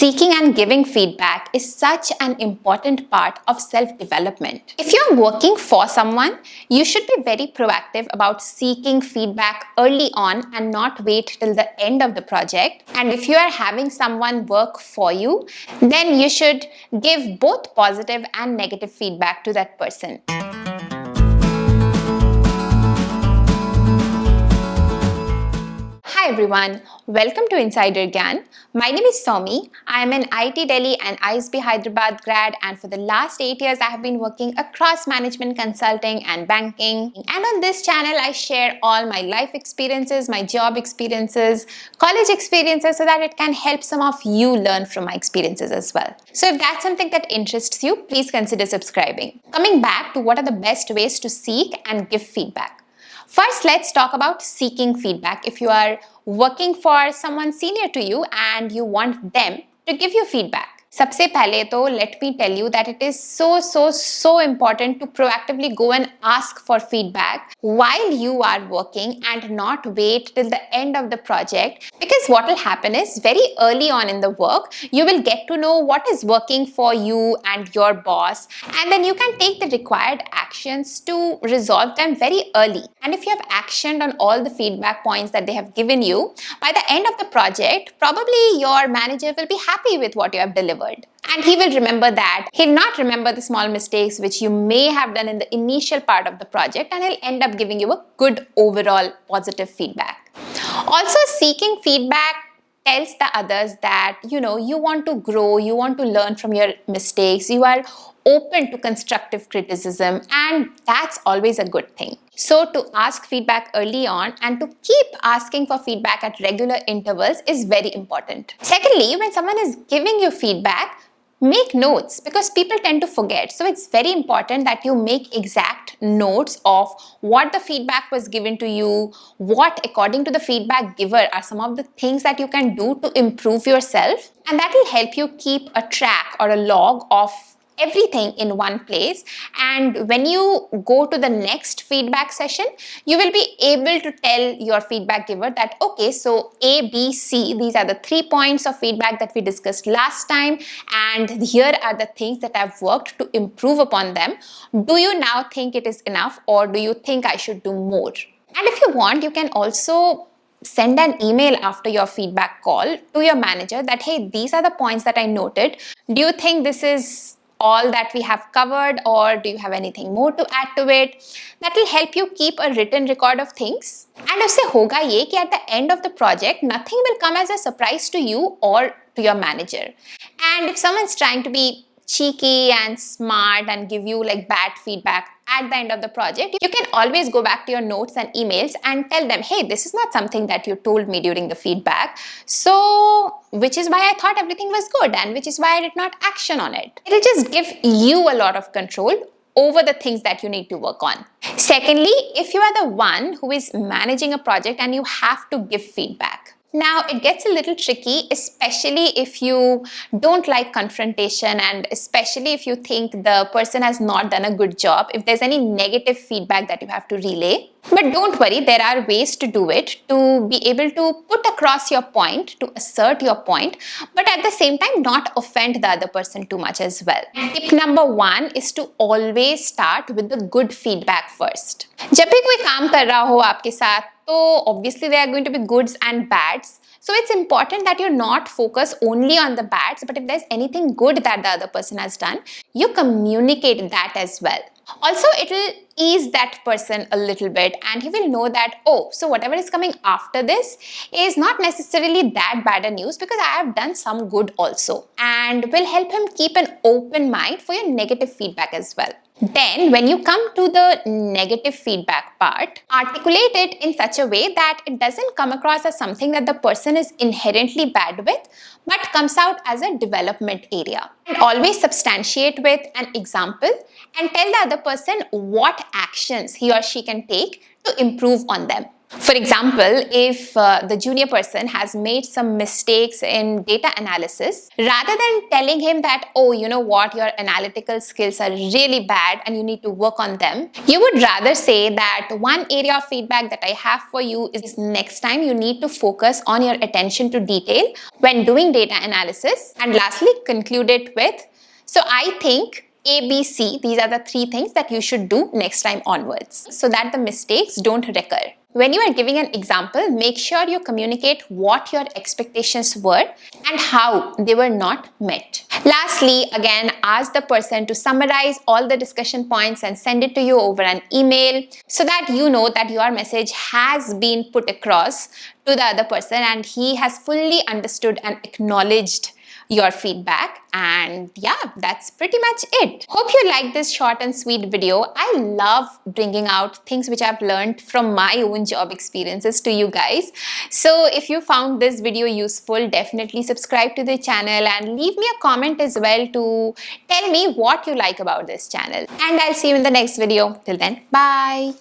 Seeking and giving feedback is such an important part of self-development. If you're working for someone, you should be very proactive about seeking feedback early on and not wait till the end of the project. And if you are having someone work for you, then you should give both positive and negative feedback to that person. Hi everyone, welcome to Insider Gyaan. My name is Somi. I am an IIT Delhi and ISB Hyderabad grad, and for the last 8 years I have been working across management consulting and banking. And on this channel I share all my life experiences, my job experiences, college experiences, so that it can help some of you learn from my experiences as well. So if that's something that interests you, please consider subscribing. Coming back to what are the best ways to seek and give feedback. First, let's talk about seeking feedback. If you are working for someone senior to you and you want them to give you feedback. सबसे पहले तो let me tell you that it is so important to proactively go and ask for feedback while you are working and not wait till the end of the project, because what will happen is very early on in the work you will get to know what is working for you and your boss, and then you can take the required actions to resolve them very early. And if you have actioned on all the feedback points that they have given you, by the end of the project probably your manager will be happy with what you have delivered. And he will remember that. He'll not remember the small mistakes which you may have done in the initial part of the project, and he'll end up giving you a good overall positive feedback. Also, seeking feedback tells the others that you want to grow, you want to learn from your mistakes, you are open to constructive criticism, and that's always a good thing. So to ask feedback early on and to keep asking for feedback at regular intervals is very important. Secondly, when someone is giving you feedback, make notes, because people tend to forget. So it's very important that you make exact notes of what the feedback was given to you, what according to the feedback giver are some of the things that you can do to improve yourself, and that will help you keep a track or a log of everything in one place. And when you go to the next feedback session, you will be able to tell your feedback giver that okay, so A, B, C, these are the 3 points of feedback that we discussed last time, and here are the things that I've worked to improve upon them. Do you now think it is enough, or do you think I should do more? And if you want, you can also send an email after your feedback call to your manager that hey, these are the points that I noted. Do you think this is all that we have covered, or do you have anything more to add to it? That will help you keep a written record of things. And usse hoga ye ki at the end of the project, nothing will come as a surprise to you or to your manager. And if someone's trying to be cheeky and smart and give you like bad feedback at the end of the project, you can always go back to your notes and emails and tell them, hey, this is not something that you told me during the feedback, so which is why I thought everything was good and which is why I did not action on it. It'll just give you a lot of control over the things that you need to work on. Secondly, if you are the one who is managing a project and you have to give feedback, now, it gets a little tricky, especially if you don't like confrontation, and especially if you think the person has not done a good job, if there's any negative feedback that you have to relay. But don't worry, there are ways to do it, to be able to put across your point, to assert your point, but at the same time not offend the other person too much as well. Tip number 1 is to always start with the good feedback first. जब भी कोई काम कर रहा हो आपके साथ, तो obviously there are going to be goods and bads. So it's important that you not focus only on the bads, but if there's anything good that the other person has done, you communicate that as well. Also, it will ease that person a little bit, and he will know that, oh, so whatever is coming after this is not necessarily that bad a news, because I have done some good also, and will help him keep an open mind for your negative feedback as well. Then, when you come to the negative feedback part, articulate it in such a way that it doesn't come across as something that the person is inherently bad with, but comes out as a development area. And always substantiate with an example and tell the other person what actions he or she can take to improve on them. For example, if the junior person has made some mistakes in data analysis, rather than telling him that, oh, you know what, your analytical skills are really bad and you need to work on them, you would rather say that one area of feedback that I have for you is next time you need to focus on your attention to detail when doing data analysis. And lastly, conclude it with, so I think ABC, these are the 3 things that you should do next time onwards, so that the mistakes don't recur. When you are giving an example, make sure you communicate what your expectations were and how they were not met. Lastly, again, ask the person to summarize all the discussion points and send it to you over an email, so that you know that your message has been put across to the other person and he has fully understood and acknowledged your feedback. And yeah, that's pretty much it. Hope you like this short and sweet video. I love bringing out things which I've learned from my own job experiences to you guys. So if you found this video useful, definitely subscribe to the channel and leave me a comment as well to tell me what you like about this channel. And I'll see you in the next video. Till then, bye.